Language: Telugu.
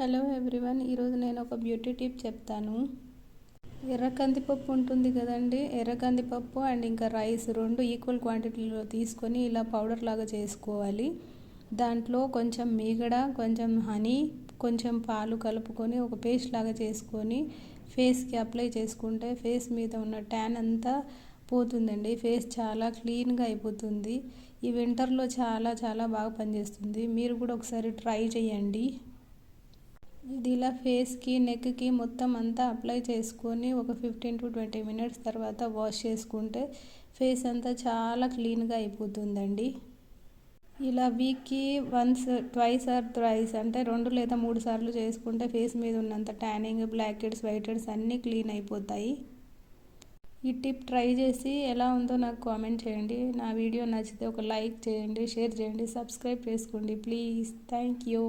హలో ఎవ్రీవన్, ఈరోజు నేను ఒక బ్యూటీ టిప్ చెప్తాను. ఎర్ర కందిపప్పు ఉంటుంది కదండి, ఎర్ర కందిపప్పు అండ్ ఇంకా రైస్ రెండు ఈక్వల్ క్వాంటిటీలో తీసుకొని ఇలా పౌడర్ లాగా చేసుకోవాలి. దాంట్లో కొంచెం మీగడ, కొంచెం హనీ, కొంచెం పాలు కలుపుకొని ఒక పేస్ట్ లాగా చేసుకొని ఫేస్కి అప్లై చేసుకుంటే ఫేస్ మీద ఉన్న ట్యాన్ అంతా పోతుందండి. ఫేస్ చాలా క్లీన్గా అయిపోతుంది. ఈ వింటర్లో చాలా చాలా బాగా పనిచేస్తుంది. మీరు కూడా ఒకసారి ట్రై చేయండి. ఇది ఇలా ఫేస్కి, నెక్కి మొత్తం అంతా అప్లై చేసుకొని ఒక 15 to 20 minutes తర్వాత వాష్ చేసుకుంటే ఫేస్ అంతా చాలా క్లీన్గా అయిపోతుందండి. ఇలా వీక్కి వన్స్, ట్వైస్ ఆర్ థ్రైస్ అంటే 2 లేదా 3 సార్లు చేసుకుంటే ఫేస్ మీద ఉన్నంత tanning, blackheads, whiteheads అన్నీ క్లీన్ అయిపోతాయి. ఈ టిప్ ట్రై చేసి ఎలా ఉందో నాకు కామెంట్ చేయండి. నా వీడియో నచ్చితే ఒక లైక్ చేయండి, షేర్ చేయండి, సబ్స్క్రైబ్ చేసుకోండి ప్లీజ్. Thank you.